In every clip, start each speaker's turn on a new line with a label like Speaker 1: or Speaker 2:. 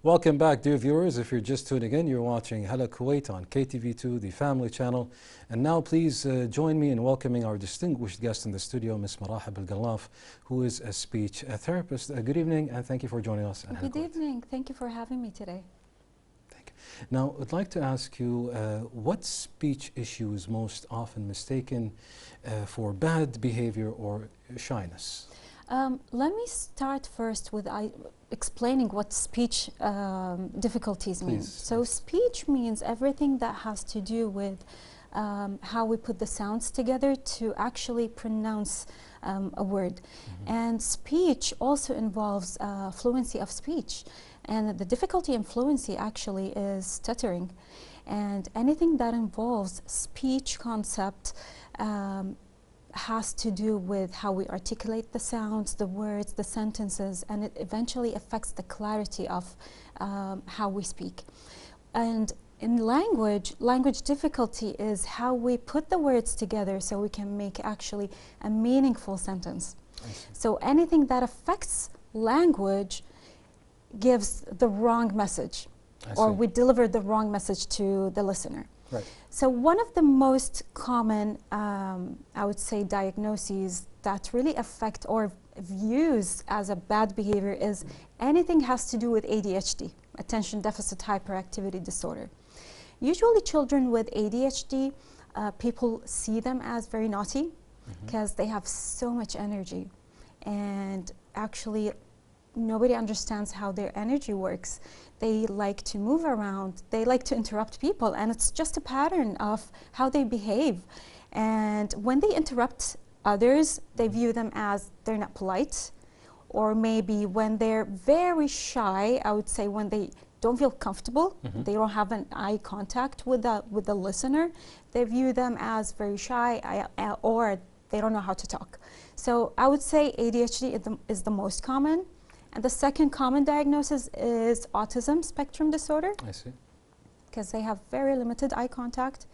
Speaker 1: Welcome back, dear viewers. If you're just tuning in, you're watching Hala Kuwait on KTV2, the family channel. And now please join me in welcoming our distinguished guest in the studio, Ms. Maraheb Alqallaf, who is a speech therapist. Good evening, and thank you for joining us.
Speaker 2: Good evening. Thank you for having me today.
Speaker 1: Thank you. Now, I'd like to ask you, what speech issue is most often mistaken for bad behavior or shyness?
Speaker 2: Let me start first with explaining what speech difficulties mean. So speech means everything that has to do with how we put the sounds together to actually pronounce a word. And speech also involves fluency of speech. And the difficulty in fluency actually is stuttering. And anything that involves speech concept has to do with how we articulate the sounds, the words, the sentences, and it eventually affects the clarity of how we speak. And in language difficulty is how we put the words together so we can make actually a meaningful sentence. So anything that affects language gives the wrong message, or we deliver the wrong message to the listener.
Speaker 1: Right.
Speaker 2: So one of the most common, I would say, diagnoses that really affect or views as a bad behavior is anything has to do with ADHD, attention deficit hyperactivity disorder. Usually children with ADHD, people see them as very naughty because they have so much energy, and actually nobody understands how their energy works. They like to move around, they like to interrupt people, and it's just a pattern of how they behave. And when they interrupt others, they view them as they're not polite, or maybe when they're very shy, I would say when they don't feel comfortable, they don't have an eye contact with the listener, they view them as very shy, or they don't know how to talk. So I would say ADHD is the most common. And the second common diagnosis is autism spectrum disorder.
Speaker 1: I see. Because
Speaker 2: they have very limited eye contact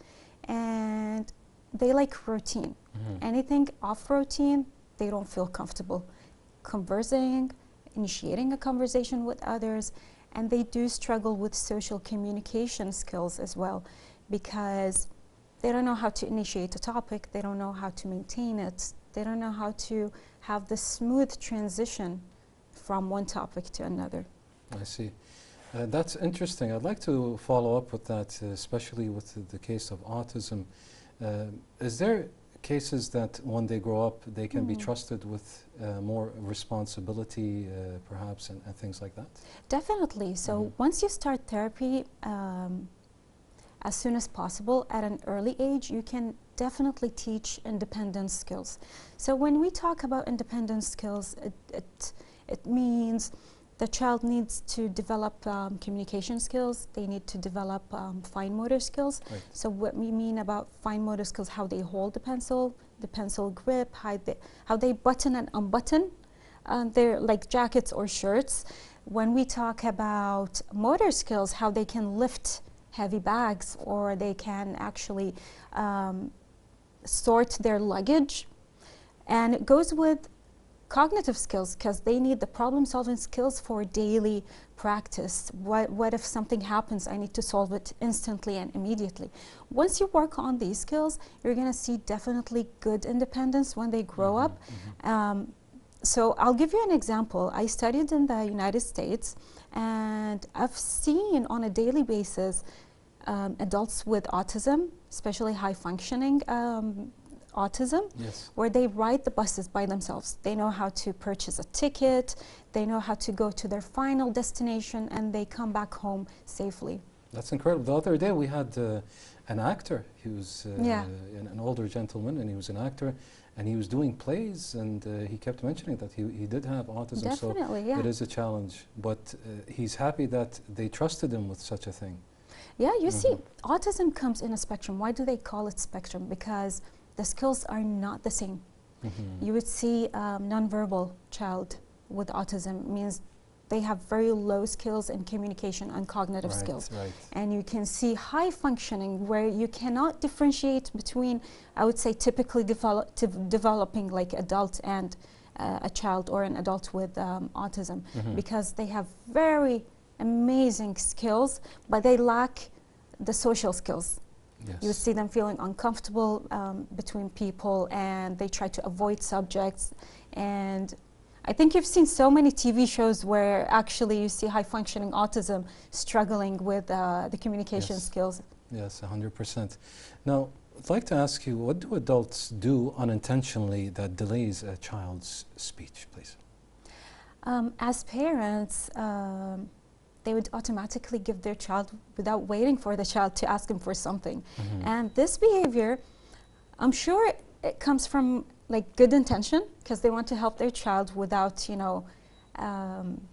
Speaker 2: and they like routine. Anything off routine, they don't feel comfortable conversing, initiating a conversation with others, and they do struggle with social communication skills as well, because they don't know how to initiate a topic, they don't know how to maintain it, they don't know how to have the smooth transition from one topic to another.
Speaker 1: I see. That's interesting. I'd like to follow up with that, especially with the case of autism. Is there cases that when they grow up, they can be trusted with more responsibility, perhaps, and things like that?
Speaker 2: Definitely. So once you start therapy, as soon as possible, at an early age, you can definitely teach independence skills. So when we talk about independence skills, it means the child needs to develop communication skills, they need to develop fine motor skills. Right. So what we mean about fine motor skills, how they hold the pencil grip, how they button and unbutton their like jackets or shirts. When we talk about motor skills, how they can lift heavy bags, or they can actually sort their luggage. And it goes with cognitive skills, because they need the problem-solving skills for daily practice. What if something happens? I need to solve it instantly and immediately. Once you work on these skills, you're going to see definitely good independence when they grow up. So I'll give you an example. I studied in the United States, and I've seen on a daily basis adults with autism, especially high-functioning autism, where they ride the buses by themselves. They know how to purchase a ticket, they know how to go to their final destination, and they come back home safely.
Speaker 1: That's incredible. The other day we had an actor. He was an older gentleman, and he was an actor, and he was doing plays, and he kept mentioning that he did have autism.
Speaker 2: Definitely,
Speaker 1: so it is a challenge, but he's happy that they trusted him with such a thing.
Speaker 2: Yeah, you see, autism comes in a spectrum. Why do they call it spectrum? Because the skills are not the same. You would see nonverbal child with autism means they have very low skills in communication and cognitive skills. And you can see high functioning where you cannot differentiate between, I would say, typically developing like adult and a child or an adult with autism, because they have very amazing skills, but they lack the social skills.
Speaker 1: Yes.
Speaker 2: You see them feeling uncomfortable between people, and they try to avoid subjects. And I think you've seen so many TV shows where actually you see high-functioning autism struggling with the communication skills.
Speaker 1: Yes, 100%. Now, I'd like to ask you, what do adults do unintentionally that delays a child's speech, please?
Speaker 2: As parents, they would automatically give their child without waiting for the child to ask them for something. And this behavior, I'm sure it comes from like good intention, because they want to help their child without, you know,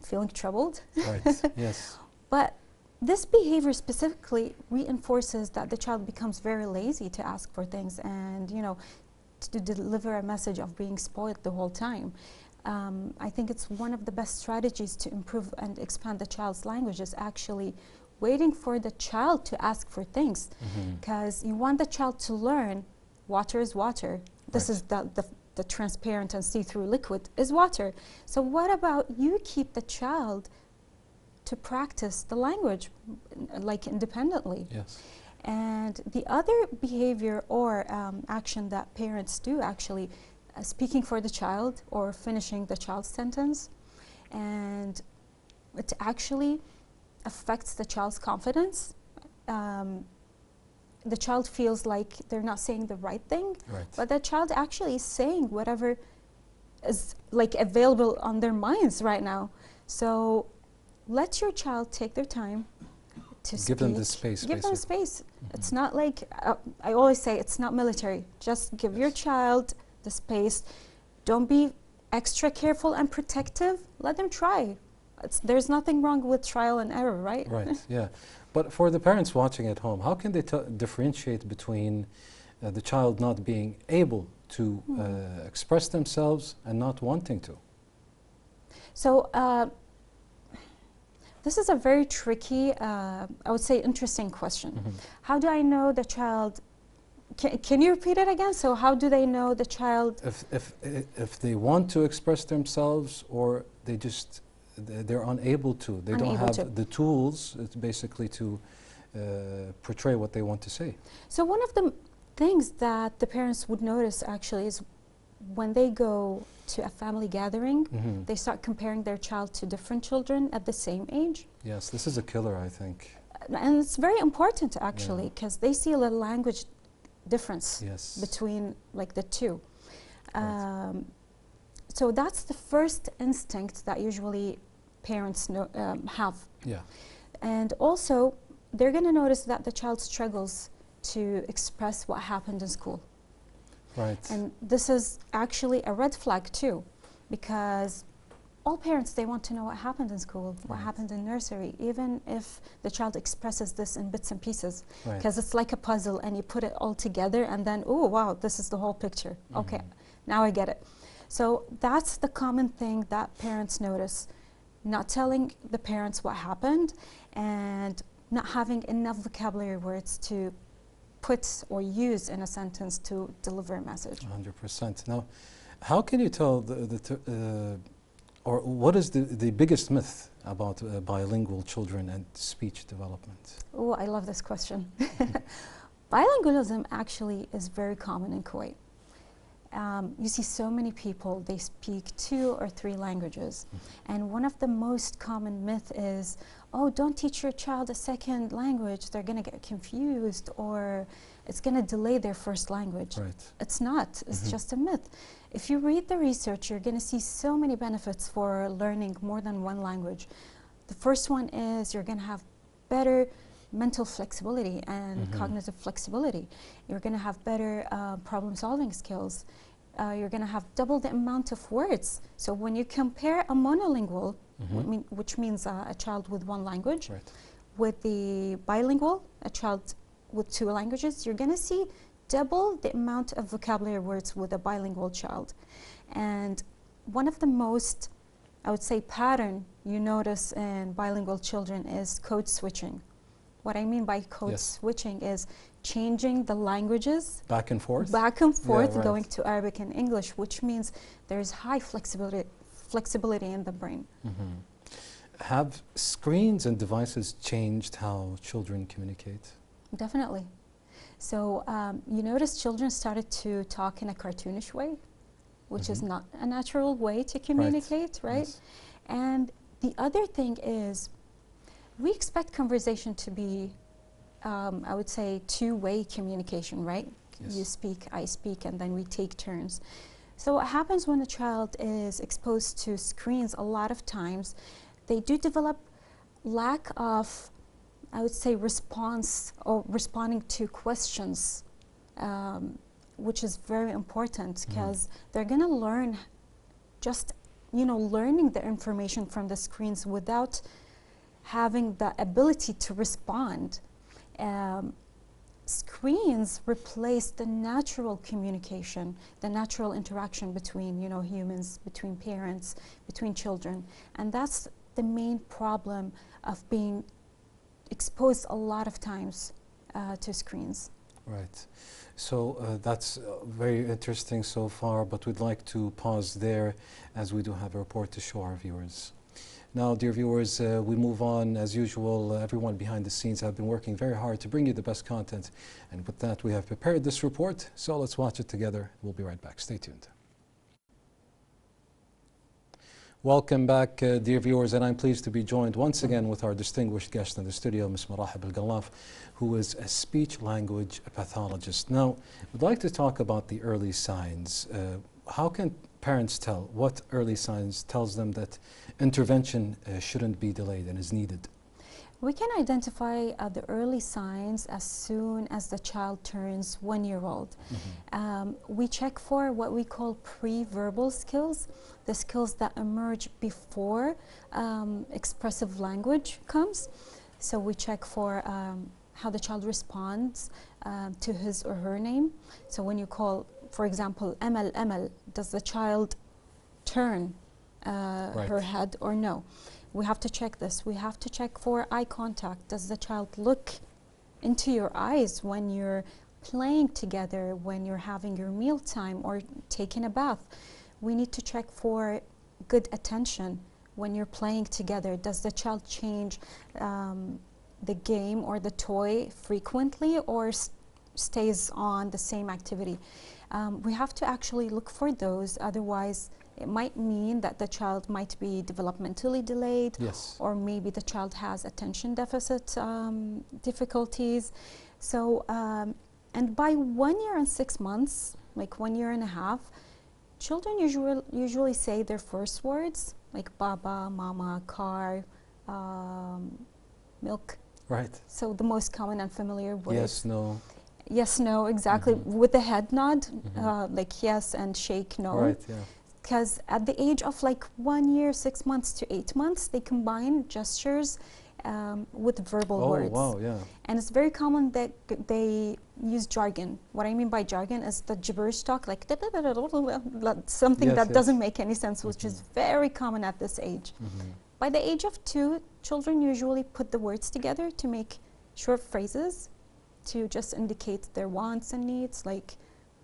Speaker 2: feeling troubled.
Speaker 1: Right, yes.
Speaker 2: But this behavior specifically reinforces that the child becomes very lazy to ask for things and, you know, to deliver a message of being spoiled the whole time. I think it's one of the best strategies to improve and expand the child's language is actually waiting for the child to ask for things, because you want the child to learn water is water. This is the transparent and see-through liquid is water. So what about you keep the child to practice the language like independently?
Speaker 1: Yes.
Speaker 2: And the other behavior or action that parents do actually, speaking for the child or finishing the child's sentence, and it actually affects the child's confidence. The child feels like they're not saying the right thing, but the child actually is saying whatever is like available on their minds right now. So let your child take their time to speak.
Speaker 1: Give them the space.
Speaker 2: Give them space. It's not like, I always say it's not military. Just give your child the space. Don't be extra careful and protective. Let them try. There's nothing wrong with trial and error, right?
Speaker 1: Right, yeah. But for the parents watching at home, how can they differentiate between the child not being able to express themselves and not wanting to? So
Speaker 2: this is a very tricky, I would say interesting question. How do I know the child? Can you repeat it again? So how do they know the child?
Speaker 1: If they want to express themselves, or they're unable to. They don't have the tools, basically, to portray what they want to say.
Speaker 2: So one of the things that the parents would notice actually is when they go to a family gathering, they start comparing their child to different children at the same age.
Speaker 1: Yes, this is a killer, I think.
Speaker 2: And it's very important actually, because they see a language difference between like the two. So that's the first instinct that usually parents have. Yeah. And also, they're going to notice that the child struggles to express what happened in school.
Speaker 1: Right.
Speaker 2: And this is actually a red flag too, because all parents, they want to know what happened in school, what happened in nursery, even if the child expresses this in bits and pieces, because it's like a puzzle and you put it all together and then, oh wow, this is the whole picture. Okay, now I get it. So that's the common thing that parents notice, not telling the parents what happened and not having enough vocabulary words to put or use in a sentence to deliver a message.
Speaker 1: 100%. Now, how can you tell or what is the biggest myth about bilingual children and speech development?
Speaker 2: Oh, I love this question. Bilingualism actually is very common in Kuwait. You see so many people, they speak 2 or 3 languages. And one of the most common myth is, oh, don't teach your child a second language. They're going to get confused, or it's going to delay their first language. Right. It's not. It's just a myth. If you read the research, you're going to see so many benefits for learning more than one language. The first one is you're going to have better mental flexibility and cognitive flexibility. You're going to have better problem-solving skills. You're going to have double the amount of words. So when you compare a monolingual, which means a child with one language, with the bilingual, a child with 2 languages, you're going to see double the amount of vocabulary words with a bilingual child. And one of the most, I would say, pattern you notice in bilingual children is code switching. What I mean by code switching is changing the languages
Speaker 1: back and forth,
Speaker 2: going to Arabic and English, which means there's high flexibility in the brain.
Speaker 1: Have screens and devices changed how children communicate?
Speaker 2: Definitely. So you notice children started to talk in a cartoonish way, which is not a natural way to communicate, right?
Speaker 1: Yes.
Speaker 2: And the other thing is, we expect conversation to be, I would say, two-way communication, right?
Speaker 1: Yes.
Speaker 2: You speak, I speak, and then we take turns. So what happens when a child is exposed to screens, a lot of times, they do develop lack of, I would say, response or responding to questions, which is very important because they're going to learn just, learning the information from the screens without having the ability to respond. Screens replace the natural communication, the natural interaction between, humans, between parents, between children. And that's the main problem of being exposed a lot of times to screens.
Speaker 1: Right. So that's very interesting so far, but we'd like to pause there as we do have a report to show our viewers. Now, dear viewers, we move on as usual. Everyone behind the scenes have been working very hard to bring you the best content. And with that, we have prepared this report. So let's watch it together. We'll be right back. Stay tuned. Welcome back, dear viewers, and I'm pleased to be joined once again with our distinguished guest in the studio, Ms. Maraheb Alqallaf, who is a speech-language pathologist. Now, we'd like to talk about the early signs. How can parents tell? What early signs tells them that intervention shouldn't be delayed and is needed?
Speaker 2: We can identify the early signs as soon as the child turns 1 year old. We check for what we call pre-verbal skills, the skills that emerge before expressive language comes. So we check for how the child responds to his or her name. So when you call, for example, Amal, Amal, does the child turn her head or no? We have to check this. We have to check for eye contact. Does the child look into your eyes when you're playing together, when you're having your meal time or taking a bath? We need to check for good attention when you're playing together. Does the child change the game or the toy frequently or stays on the same activity? We have to actually look for those, otherwise it might mean that the child might be developmentally delayed, or maybe the child has attention deficit difficulties. So, and by 1 year and 6 months, like 1 year and a half, children usually say their first words, like baba, mama, car, milk.
Speaker 1: Right.
Speaker 2: So the most common and familiar words.
Speaker 1: Yes, no.
Speaker 2: Yes, no, exactly. With the head nod, like yes and shake, no.
Speaker 1: Right, yeah.
Speaker 2: Because at the age of like 1 year, 6 months to 8 months, they combine gestures with verbal words.
Speaker 1: Oh, wow, yeah.
Speaker 2: And it's very common that they use jargon. What I mean by jargon is the gibberish talk, like something that doesn't make any sense, which is very common at this age. By the age of 2, children usually put the words together to make short phrases to just indicate their wants and needs, like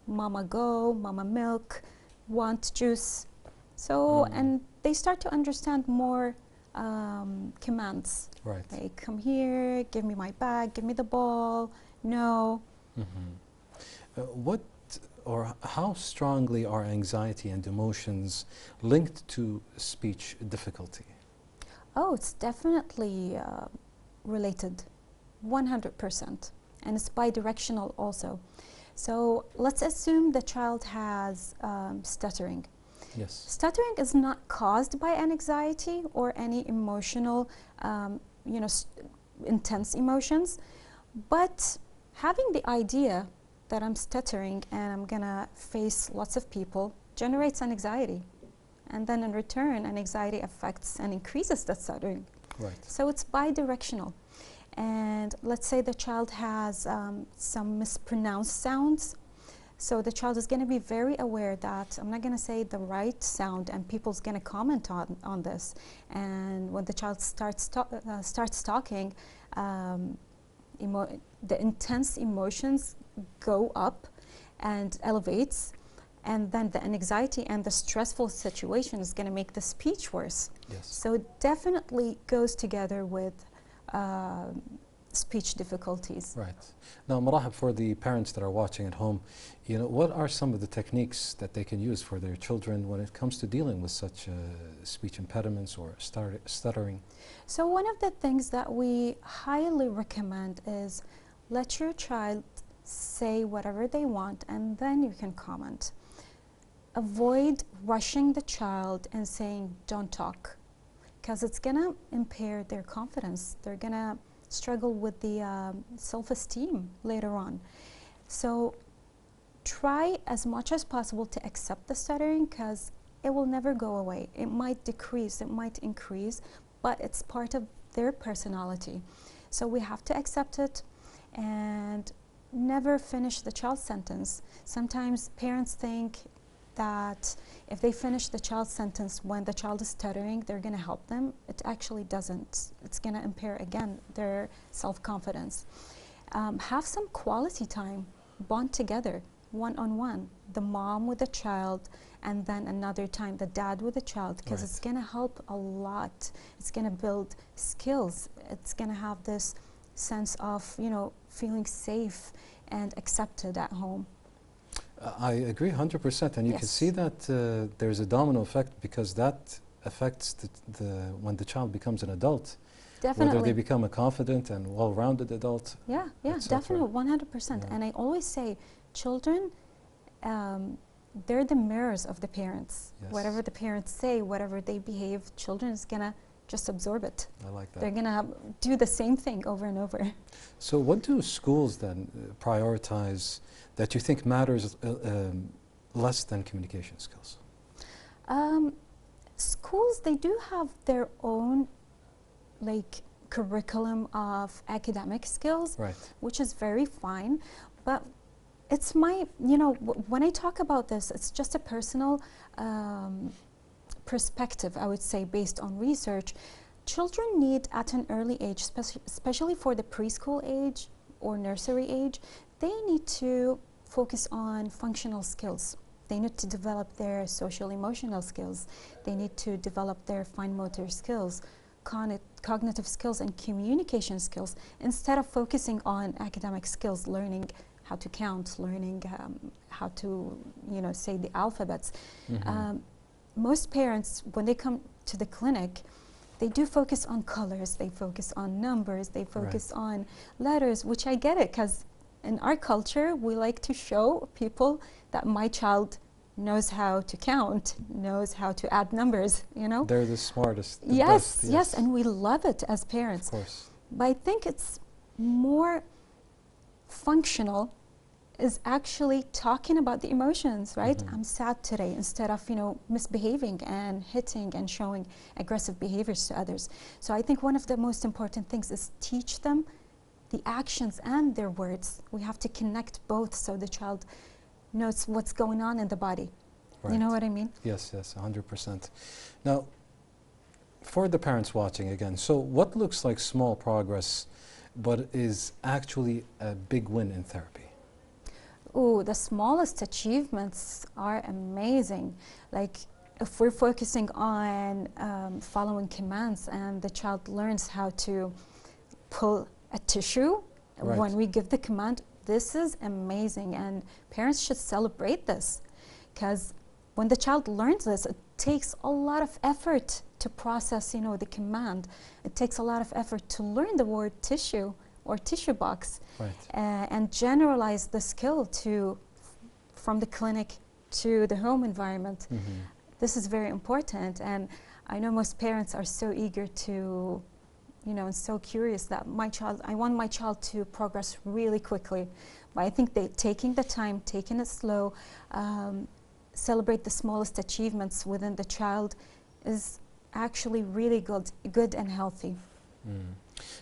Speaker 2: mama go, mama milk, want juice. So, and they start to understand more commands.
Speaker 1: Right.
Speaker 2: Like, come here, give me my bag, give me the ball, no.
Speaker 1: What or how strongly are anxiety and emotions linked to speech difficulty?
Speaker 2: Oh, it's definitely related, 100%. And it's bidirectional also. So let's assume the child has stuttering.
Speaker 1: Yes.
Speaker 2: Stuttering is not caused by an anxiety or any emotional, intense emotions, but having the idea that I'm stuttering and I'm gonna face lots of people generates an anxiety. And then in return, an anxiety affects and increases the stuttering.
Speaker 1: Right.
Speaker 2: So it's bidirectional. And let's say the child has some mispronounced sounds. So the child is going to be very aware that I'm not going to say the right sound and people's going to comment on this. And when the child starts talking, the intense emotions go up and elevates. and then the anxiety and the stressful situation is going to make the speech worse.
Speaker 1: Yes.
Speaker 2: So it definitely goes together with speech difficulties.
Speaker 1: Right. Now, Maraheb, for the parents that are watching at home, you know, what are some of the techniques that they can use for their children when it comes to dealing with such speech impediments or stuttering?
Speaker 2: So one of the things that we highly recommend is let your child say whatever they want and then you can comment. Avoid rushing the child and saying don't talk, because it's going to impair their confidence. They're going to struggle with the self-esteem later on. So try as much as possible to accept the stuttering, because it will never go away. It might decrease, it might increase, but it's part of their personality. So we have to accept it and never finish the child's sentence. Sometimes parents think that if they finish the child's sentence when the child is stuttering, they're going to help them. It actually doesn't. It's going to impair, again, their self-confidence. Have some quality time, bond together, one-on-one, the mom with the child, and then another time the dad with the child, because it's going to help a lot. It's going to build skills. It's going to have this sense of, you know, feeling safe and accepted at home.
Speaker 1: I agree 100%, and you can see that there's a domino effect, because that affects when the child becomes an adult.
Speaker 2: Definitely.
Speaker 1: Whether they become a confident and well-rounded adult.
Speaker 2: Yeah, definitely, 100%.
Speaker 1: Yeah.
Speaker 2: And I always say, children, they're the mirrors of the parents.
Speaker 1: Yes.
Speaker 2: Whatever the parents say, whatever they behave, children is going to just absorb it.
Speaker 1: I like that.
Speaker 2: They're going to do the same thing over and over.
Speaker 1: So what do schools then prioritize that you think matters less than communication skills?
Speaker 2: Schools, they do have their own curriculum of academic skills, which is very fine, but it's my, when I talk about this, it's just a personal perspective, I would say, based on research. Children need at an early age, especially for the preschool age or nursery age, they need to focus on functional skills. They need to develop their social emotional skills. They need to develop their fine motor skills, cognitive skills, and communication skills, instead of focusing on academic skills, learning how to count, learning how to, say the alphabets. Most parents, when they come to the clinic, they do focus on colors, they focus on numbers, they focus on letters, which I get it, because in our culture, we like to show people that my child knows how to count, knows how to add numbers,
Speaker 1: They're the smartest, the
Speaker 2: yes,
Speaker 1: best,
Speaker 2: yes, and we love it as parents.
Speaker 1: Of course.
Speaker 2: But I think it's more functional is actually talking about the emotions, right? I'm sad today, instead of, misbehaving and hitting and showing aggressive behaviors to others. So I think one of the most important things is teach them the actions and their words. We have to connect both so the child knows what's going on in the body. You know what I mean?
Speaker 1: Yes, 100%. Now, for the parents watching again, so what looks like small progress but is actually a big win in therapy?
Speaker 2: Oh, the smallest achievements are amazing. Like if we're focusing on following commands and the child learns how to pull a tissue when we give the command, this is amazing, and parents should celebrate this, because when the child learns this, it takes a lot of effort to process, the command. It takes a lot of effort to learn the word tissue or tissue box, and generalize the skill from the clinic to the home environment. This is very important, and I know most parents are so eager to, and so curious that I want my child to progress really quickly. But I think taking the time, taking it slow, celebrate the smallest achievements within the child is actually really good and healthy.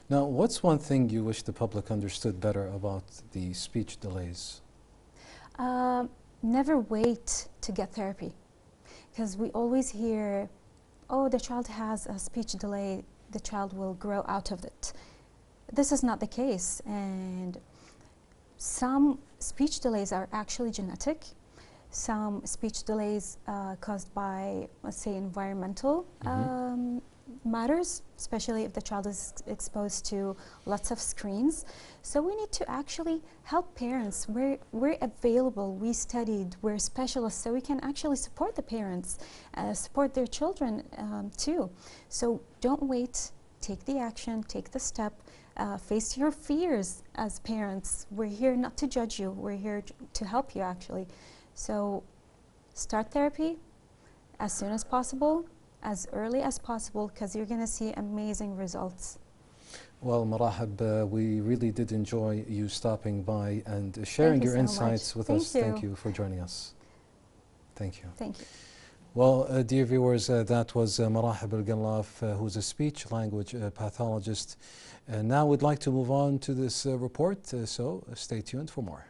Speaker 1: Now, what's one thing you wish the public understood better about the speech delays?
Speaker 2: Never wait to get therapy, because we always hear, oh, the child has a speech delay, the child will grow out of it. This is not the case, and some speech delays are actually genetic. some speech delays caused by, let's say, environmental matters, especially if the child is exposed to lots of screens. So we need to actually help parents. We're available, we studied, we're specialists, so we can actually support the parents, support their children too. So don't wait, take the action, take the step, face your fears as parents. We're here not to judge you, we're here to help you actually. So start therapy as soon as possible, as early as possible, because you're going to see amazing results.
Speaker 1: Well, Maraheb, we really did enjoy you stopping by and sharing your insights with us. Thank you for joining us. Thank you.
Speaker 2: Thank you.
Speaker 1: Well, dear viewers, that was Maraheb Alqallaf, who's a speech language pathologist. Now we'd like to move on to this report, so stay tuned for more.